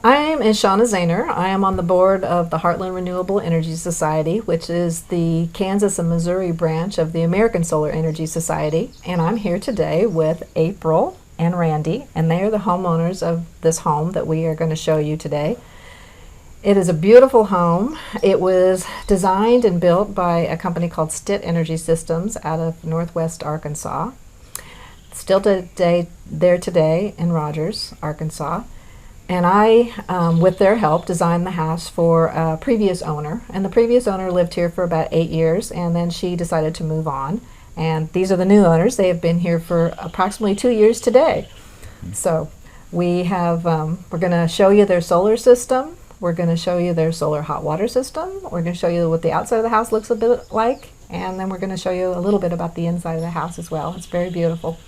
I am Shauna Zahner. I am on the board of the Heartland Renewable Energy Society, which is the Kansas and Missouri branch of the American Solar Energy Society. And I'm here today with April and Randy, and they are the homeowners of this home that we are going to show you today. It is a beautiful home. It was designed and built by a company called Stitt Energy Systems out of Northwest Arkansas. Still there today in Rogers, Arkansas. And I, with their help, designed the house for a previous owner. And the previous owner lived here for about 8 years, and then she decided to move on. And these are the new owners. They have been here for approximately 2 years today. So we have, we're going to show you their solar system. We're going to show you their solar hot water system. We're going to show you what the outside of the house looks a bit like. And then we're going to show you a little bit about the inside of the house as well. It's very beautiful.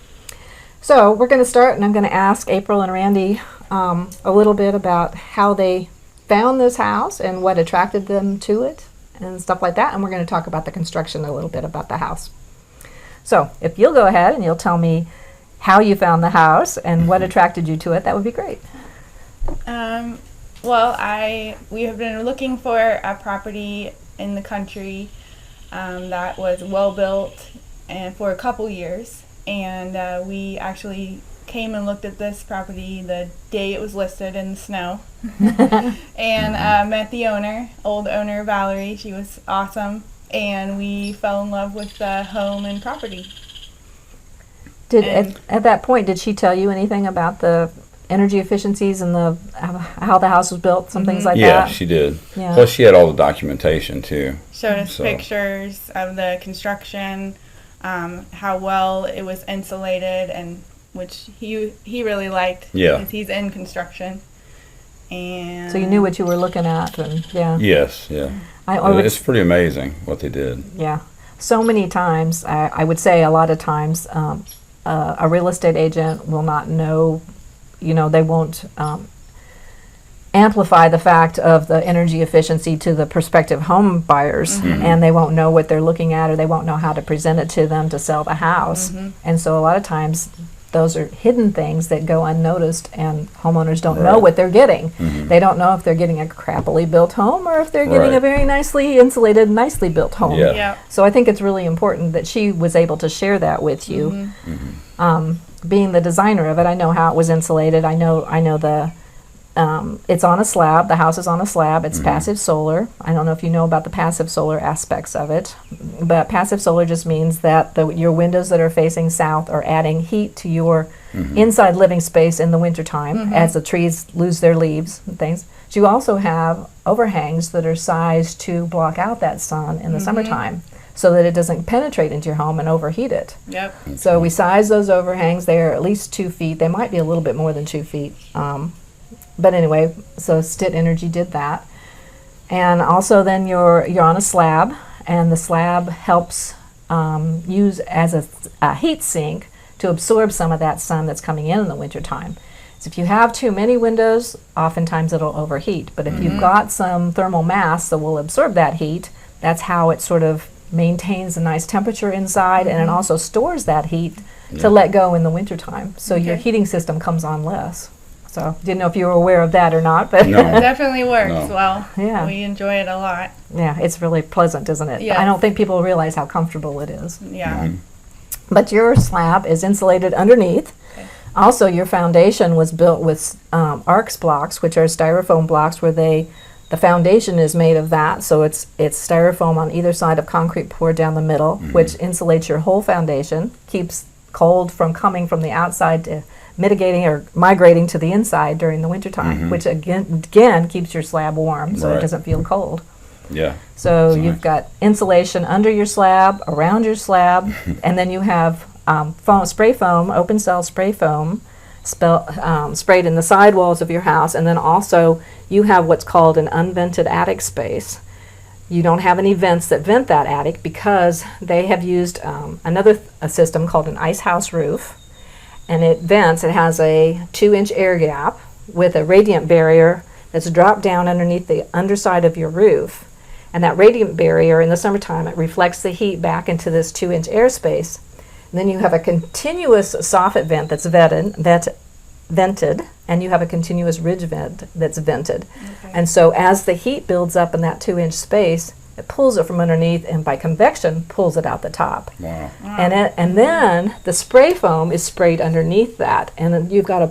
So we're going to start, and I'm going to ask April and Randy a little bit about how they found this house and what attracted them to it and stuff like that. And we're going to talk about the construction a little bit about the house. So if you'll go ahead and you'll tell me how you found the house and what attracted you to it, that would be great. Well, we have been looking for a property in the country that was well built and for a couple years. And we actually came and looked at this property the day it was listed in the snow and met the old owner, Valerie. She was awesome, and we fell in love with the home and property. At that point, did she tell you anything about the energy efficiencies and how the house was built, some things like that? Yeah, she did. Yeah. Plus, she had all the documentation, too. Showed us pictures of the construction, how well it was insulated, and which he really liked because he's in construction. And so you knew what you were looking at, and Yes, yeah. It's pretty amazing what they did. Yeah. So many times, I would say a lot of times, a real estate agent will not know, they won't amplify the fact of the energy efficiency to the prospective home buyers, and they won't know what they're looking at, or they won't know how to present it to them to sell the house. And so a lot of times those are hidden things that go unnoticed, and homeowners don't know what they're getting. They don't know if they're getting a crappily built home or if they're getting a very nicely insulated, nicely built home. So I think it's really important that she was able to share that with you. Being the designer of it, I know how it was insulated. I know the it's on a slab. The house is on a slab. It's passive solar. I don't know if you know about the passive solar aspects of it, but passive solar just means that your windows that are facing south are adding heat to your inside living space in the wintertime as the trees lose their leaves and things. But you also have overhangs that are sized to block out that sun in the summertime, so that it doesn't penetrate into your home and overheat it. So we size those overhangs. They are at least 2 feet. They might be a little bit more than 2 feet. But anyway, so Stitt Energy did that. And also then you're on a slab, and the slab helps use as a heat sink to absorb some of that sun that's coming in the wintertime. So if you have too many windows, oftentimes it'll overheat. But if you've got some thermal mass that will absorb that heat, that's how it sort of maintains a nice temperature inside, and it also stores that heat to let go in the wintertime. So your heating system comes on less. So didn't know if you were aware of that or not, but it definitely works well. Yeah, we enjoy it a lot. Yeah, it's really pleasant, isn't it? Yeah. I don't think people realize how comfortable it is. Yeah. But your slab is insulated underneath. Also, your foundation was built with ARCS blocks, which are styrofoam blocks where the foundation is made of that, so it's styrofoam on either side of concrete poured down the middle, which insulates your whole foundation, keeps cold from coming from the outside to mitigating or migrating to the inside during the wintertime, which again keeps your slab warm so it doesn't feel cold. So you've got insulation under your slab, around your slab, and then you have spray foam, open cell spray foam, sprayed in the sidewalls of your house, and then also you have what's called an unvented attic space. You don't have any vents that vent that attic because they have used a system called an icehouse roof, and it vents. It has a 2-inch air gap with a radiant barrier that's dropped down underneath the underside of your roof, and that radiant barrier in the summertime, it reflects the heat back into this 2-inch airspace. And then you have a continuous soffit vent that's vented, and you have a continuous ridge vent that's vented. Okay. And so as the heat builds up in that 2-inch space, it pulls it from underneath, and by convection pulls it out the top. Wow. And then the spray foam is sprayed underneath that, and then you've got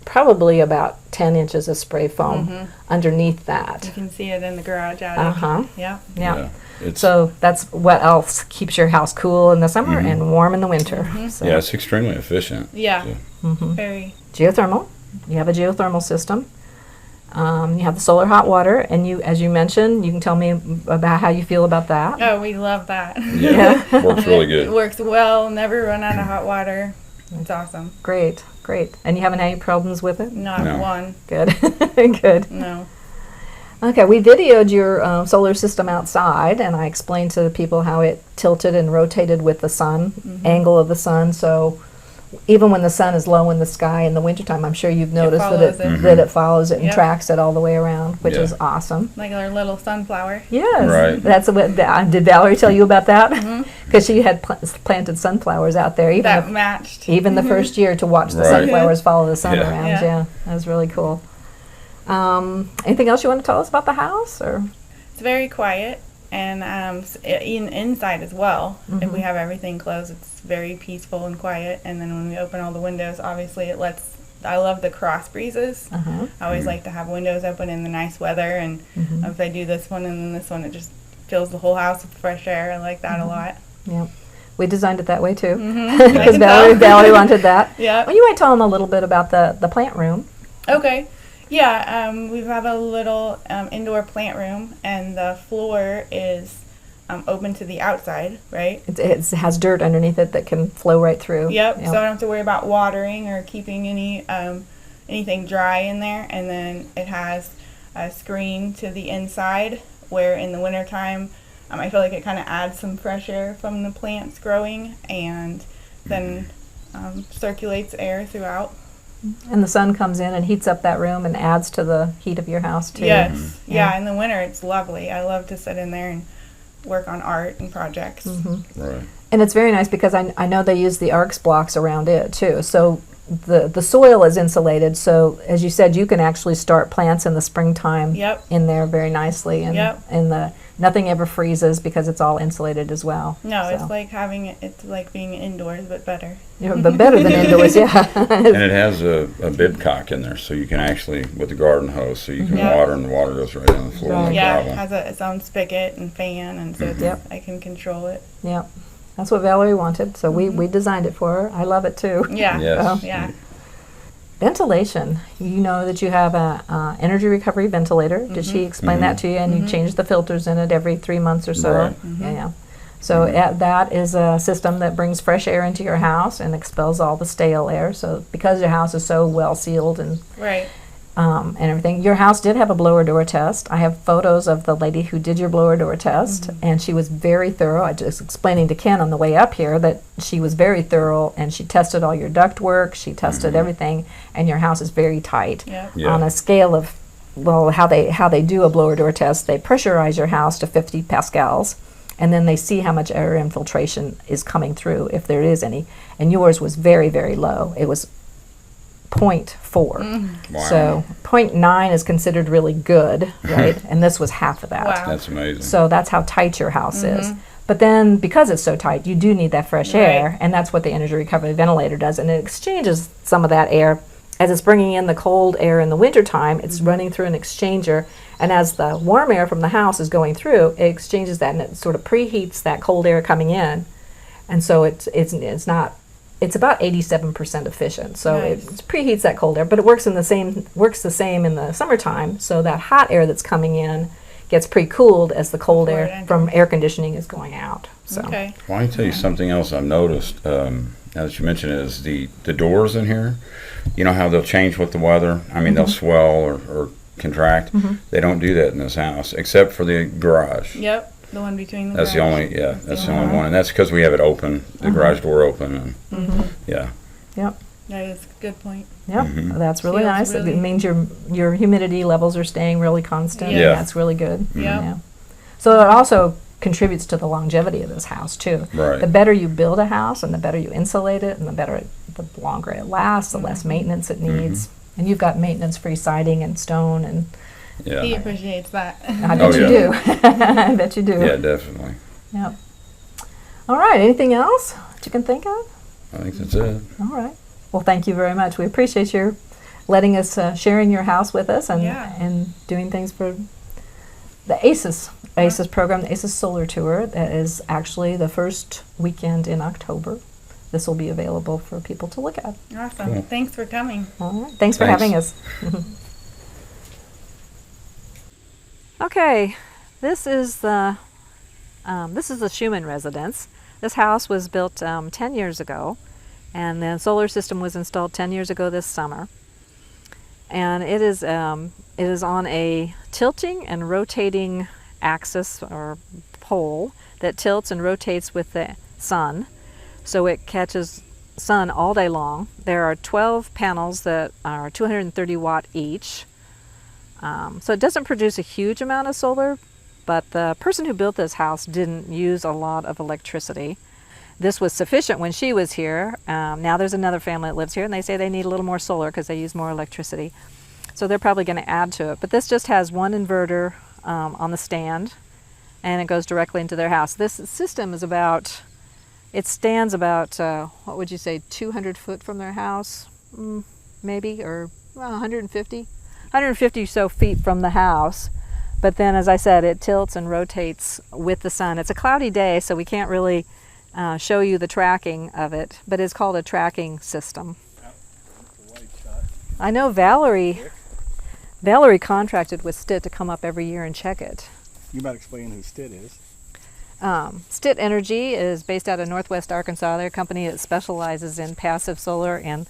probably about 10 inches of spray foam underneath that. You can see it in the garage attic. Uh-huh. Yeah. Yeah. It's, So that's what else keeps your house cool in the summer and warm in the winter. So. yeah, it's extremely efficient. Yeah. So, Very. Geothermal. You have a geothermal system. You have the solar hot water, and you, as you mentioned, you can tell me about how you feel about that. Oh, we love that. yeah, works really It good. works well. Never run out of hot water. It's awesome. Great, great. And you haven't had any problems with it? Not No. one. Good, good. No. Okay, we videoed your solar system outside, and I explained to the people how it tilted and rotated with the sun, angle of the sun. So even when the sun is low in the sky in the wintertime, I'm sure you've noticed follows that it. that it follows it and Yep. tracks it all the way around, which Yeah. is awesome. Like our little sunflower. Yes, Right. that's what. Did Valerie tell you about that? Because she had planted sunflowers out there, even That the, matched. even the first year to watch the Right. sunflowers follow the sun Yeah. around. Yeah. Yeah, that was really cool. Anything else you want to tell us about the house, or? It's very quiet, and inside as well. If we have everything closed, it's very peaceful and quiet. And then when we open all the windows, obviously it lets. I love the cross breezes. Uh-huh. I always like to have windows open in the nice weather, and if I do this one and then this one, it just fills the whole house with fresh air. I like that a lot. Yep. We designed it that way too. I Because can tell. Valerie wanted that. Yeah. Well, you might tell them a little bit about the plant room. Okay. Yeah, we have a little indoor plant room, and the floor is open to the outside, right? It has dirt underneath it that can flow right through. Yep. So I don't have to worry about watering or keeping anything dry in there. And then it has a screen to the inside, where in the wintertime, I feel like it kind of adds some fresh air from the plants growing, and then circulates air throughout. And the sun comes in and heats up that room and adds to the heat of your house too. Yes. Yeah. Yeah, in the winter it's lovely. I love to sit in there and work on art and projects. Right. And it's very nice because I know they use the arcs blocks around it too. So the soil is insulated. So as you said, you can actually start plants in the springtime Yep. in there very nicely. And Yep. nothing ever freezes because it's all insulated as well. No, So. it's like being indoors, but better. Yeah, but better than indoors, yeah. And it has a bibcock in there, so you can actually, with the garden hose, so you can Yeah. water, and the water goes right on the floor. Right. No Yeah, it problem. has its own spigot and fan, and so Yep. I can control it. Yep. That's what Valerie wanted. So we designed it for her. I love it too. Yeah. Yes. Yeah. Ventilation. You know that you have a energy recovery ventilator. Did she explain that to you? And you change the filters in it every 3 months or so. Right. Yeah. So that is a system that brings fresh air into your house and expels all the stale air. So because your house is so well sealed and Right. and everything, your house did have a blower door test. I have photos of the lady who did your blower door test, and she was very thorough. I just explaining to Ken on the way up here that she was very thorough, and she tested all your duct work. She tested everything, and your house is very tight. Yep. Yeah. On a scale of, well, how they do a blower door test, they pressurize your house to 50 pascals, and then they see how much air infiltration is coming through, if there is any. And yours was very, very low. It was 0.4. Wow. So 0.9 is considered really good, right? And this was half of that. Wow. That's amazing. So that's how tight your house is. But then because it's so tight, you do need that fresh air, Right. and that's what the energy recovery ventilator does. And it exchanges some of that air. As it's bringing in the cold air in the wintertime, it's running through an exchanger. And as the warm air from the house is going through, it exchanges that, and it sort of preheats that cold air coming in. And so it's about 87% efficient. So Nice. it preheats that cold air, but it works the same in the summertime. So that hot air that's coming in gets pre-cooled as the cold Before it air enters. from air conditioning is going out. So Okay. Well, I can tell you something else I've noticed, now that you mentioned it, is the doors in here. You know how they'll change with the weather? I mean, they'll swell or contract. They don't do that in this house, except for the garage. Yep. The one between the That's the garage. only, that's the only one. And that's because we have it open, the garage door open. And, yeah. yep. That is a good point. Yep, that's really Feels nice. really- It means your humidity levels are staying really constant. Yeah. Yeah. That's really good. Yep. Yeah. So it also contributes to the longevity of this house too. Right. The better you build a house and the better you insulate it and the longer it lasts, the less maintenance it needs. And you've got maintenance-free siding and stone, and Yeah. He appreciates that. I bet Oh, you yeah. do. I bet you do. Yeah, definitely. Yep. All right. Anything else that you can think of? I think that's it. All right. Well, thank you very much. We appreciate your letting us sharing your house with us and Yeah. and doing things for the ASES program, the ASES Solar Tour. That is actually the first weekend in October. This will be available for people to look at. Awesome. Cool. Thanks for coming. All right. Thanks for Thanks. having us. Okay, this is the Schumann Residence. This house was built 10 years ago, and the solar system was installed 10 years ago this summer. And it is on a tilting and rotating axis or pole that tilts and rotates with the sun, so it catches sun all day long. There are 12 panels that are 230 watt each. So it doesn't produce a huge amount of solar, but the person who built this house didn't use a lot of electricity. This was sufficient when she was here. Now there's another family that lives here, and they say they need a little more solar because they use more electricity. So they're probably going to add to it. But this just has one inverter on the stand, and it goes directly into their house. This system is it stands about, what would you say, 200 foot from their house, maybe, or 150 or so feet from the house. But then, as I said, it tilts and rotates with the sun. It's a cloudy day, so we can't really show you the tracking of it, but it's called a tracking system. I know Valerie contracted with Stitt to come up every year and check it. You might explain who Stitt is. Stitt Energy is based out of Northwest Arkansas. They're a company that specializes in passive solar and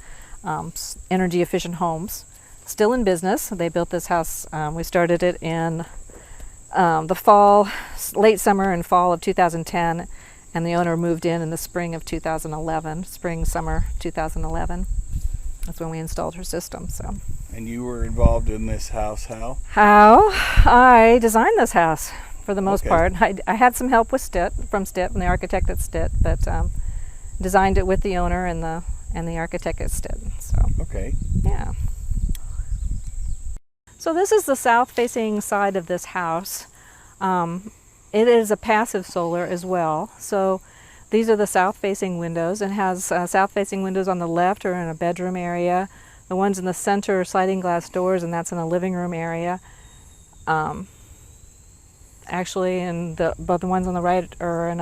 energy efficient homes. Still in business. They built this house. We started it in the fall, late summer and fall of 2010, and the owner moved in the spring of 2011, summer 2011. That's when we installed her system. So. And you were involved in this house how? How I designed this house for the most Okay. part. I had some help with Stitt, from the architect at Stitt, but designed it with the owner and the architect at Stitt. So Okay. yeah. So this is the south-facing side of this house. It is a passive solar as well. So these are the south-facing windows, and has south-facing windows on the left or in a bedroom area. The ones in the center are sliding glass doors, and that's in a living room area. Actually, but the ones on the right are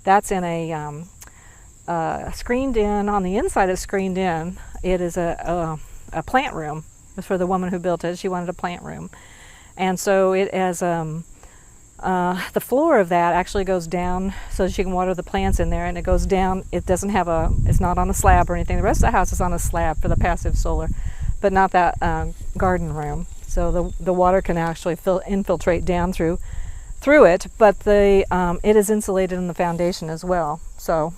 that's in a screened in. On the inside, it's screened in. It is a plant room. For the woman who built it, she wanted a plant room, and so it has the floor of that actually goes down so she can water the plants in there, and it goes down. It doesn't have it's not on a slab or anything. The rest of the house is on a slab for the passive solar, but not that garden room. So the water can actually infiltrate down through it, but it is insulated in the foundation as well. So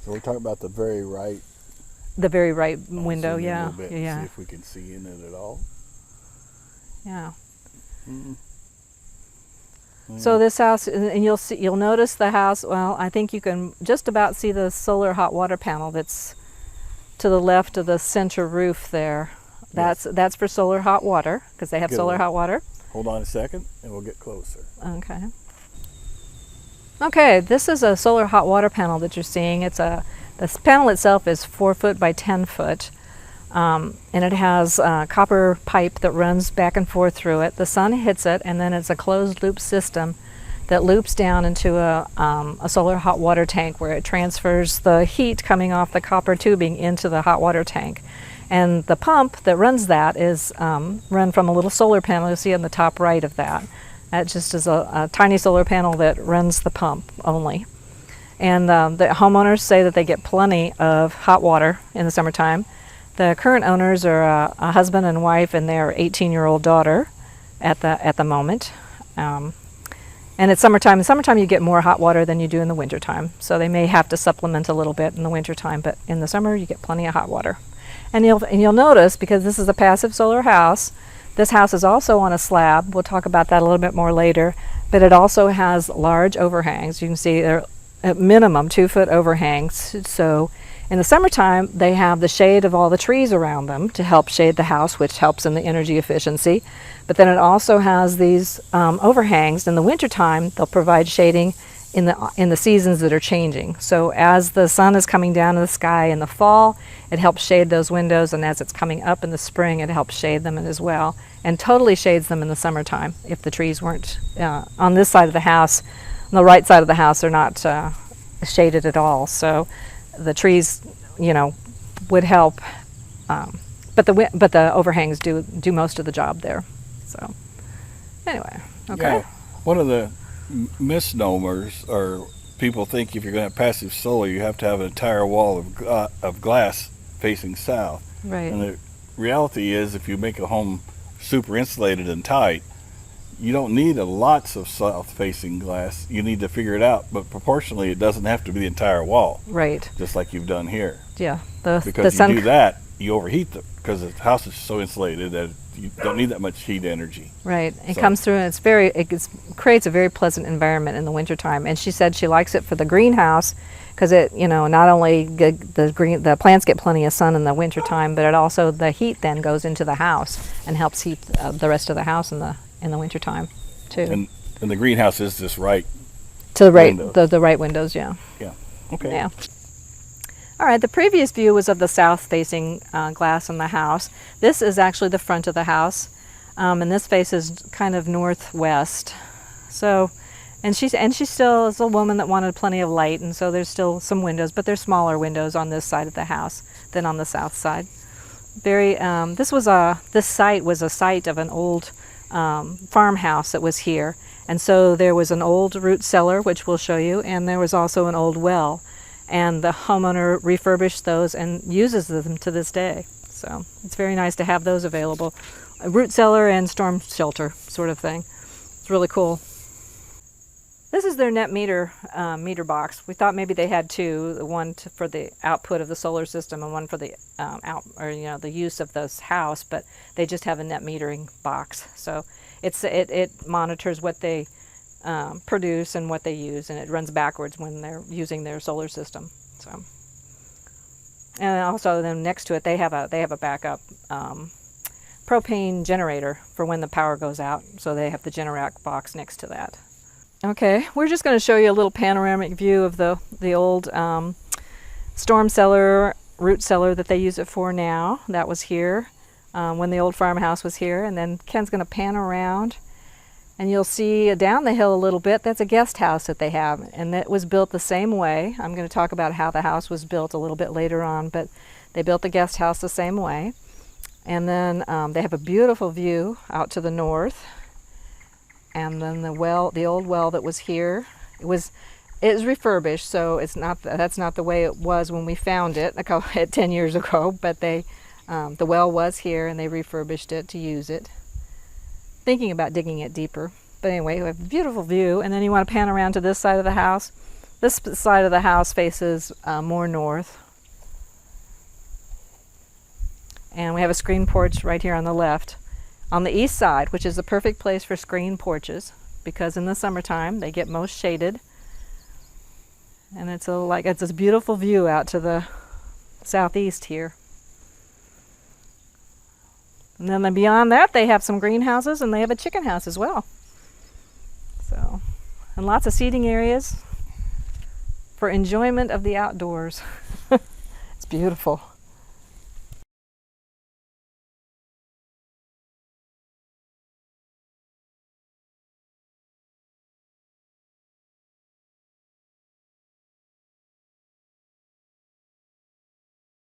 So we're talking about the very right. the very right I'll window, zoom in a yeah, little bit and yeah, see if we can see in it at all. yeah. Mm. So this house, and you'll notice the house. Well, I think you can just about see the solar hot water panel that's to the left of the center roof there. That's for solar hot water, because they have Good solar one. hot water. Hold on a second, and we'll get closer. Okay. Okay, this is a solar hot water panel that you're seeing. The panel itself is 4 foot by 10 foot, and it has a copper pipe that runs back and forth through it. The sun hits it, and then it's a closed loop system that loops down into a solar hot water tank, where it transfers the heat coming off the copper tubing into the hot water tank. And the pump that runs that is run from a little solar panel you see on the top right of that. That just is a tiny solar panel that runs the pump only. And the homeowners say that they get plenty of hot water in the summertime. The current owners are a husband and wife and their 18-year-old daughter at the moment. And it's summertime. In summertime you get more hot water than you do in the wintertime. So they may have to supplement a little bit in the wintertime, but in the summer you get plenty of hot water. And you'll notice, because this is a passive solar house, this house is also on a slab. We'll talk about that a little bit more later. But it also has large overhangs. You can see they're at minimum 2 foot overhangs. So, In the summertime, they have the shade of all the trees around them to help shade the house, which helps in the energy efficiency. But then it also has these overhangs. In the wintertime, they'll provide shading in the seasons that are changing. So as the sun is coming down in the sky in the fall, it helps shade those windows, and as it's coming up in the spring, it helps shade them as well, and totally shades them in the summertime if the trees weren't on this side of the house. On the right side of the house, they're not shaded at all. So the trees, would help, but the overhangs do most of the job there. So anyway, okay. Yeah. One of the misnomers, or people think if you're going to have passive solar, you have to have an entire wall of glass facing south. Right. And the reality is, if you make a home super insulated and tight, you don't need lots of south-facing glass. You need to figure it out, but proportionally, it doesn't have to be the entire wall. Right. Just like you've done here. Yeah. Because you do that, you overheat them, because the house is so insulated that you don't need that much heat energy. Right. It comes through, and it creates a very pleasant environment in the wintertime. And she said she likes it for the greenhouse because it, not only the plants get plenty of sun in the wintertime, but it also, the heat then goes into the house and helps heat the rest of the house in the wintertime too. And the greenhouse is just right to the right, windows. the right windows, yeah. Yeah. Okay. Yeah. All right, the previous view was of the south-facing glass in the house. This is actually the front of the house, and this faces kind of northwest. So, and she still is a woman that wanted plenty of light, and so there's still some windows, but there's smaller windows on this side of the house than on the south side. This site was a site of an old farmhouse that was here, and so there was an old root cellar, which we'll show you, and there was also an old well. And the homeowner refurbished those and uses them to this day. So it's very nice to have those available. A root cellar and storm shelter sort of thing. It's really cool. This is their net meter box. We thought maybe they had two, one for the output of the solar system and one for the the use of this house, but they just have a net metering box. So it monitors what they produce and what they use, and it runs backwards when they're using their solar system. So, and also then next to it they have a backup propane generator for when the power goes out. So they have the Generac box next to that. Okay, we're just going to show you a little panoramic view of the old storm cellar, root cellar that they use it for now. That was here when the old farmhouse was here, and then Ken's going to pan around. And you'll see down the hill a little bit, that's a guest house that they have, and it was built the same way. I'm going to talk about how the house was built a little bit later on, but they built the guest house the same way. And then they have a beautiful view out to the north. And then the old well that was here, it is refurbished, so that's not the way it was when we found it 10 years ago. But the well was here, and they refurbished it to use it. Thinking about digging it deeper. But anyway, we have a beautiful view, and then you want to pan around to this side of the house. This side of the house faces more north. And we have a screen porch right here on the left. On the east side, which is the perfect place for screen porches, because in the summertime they get most shaded. And it's this beautiful view out to the southeast here. And then beyond that, they have some greenhouses, and they have a chicken house as well. So, and lots of seating areas for enjoyment of the outdoors. It's beautiful.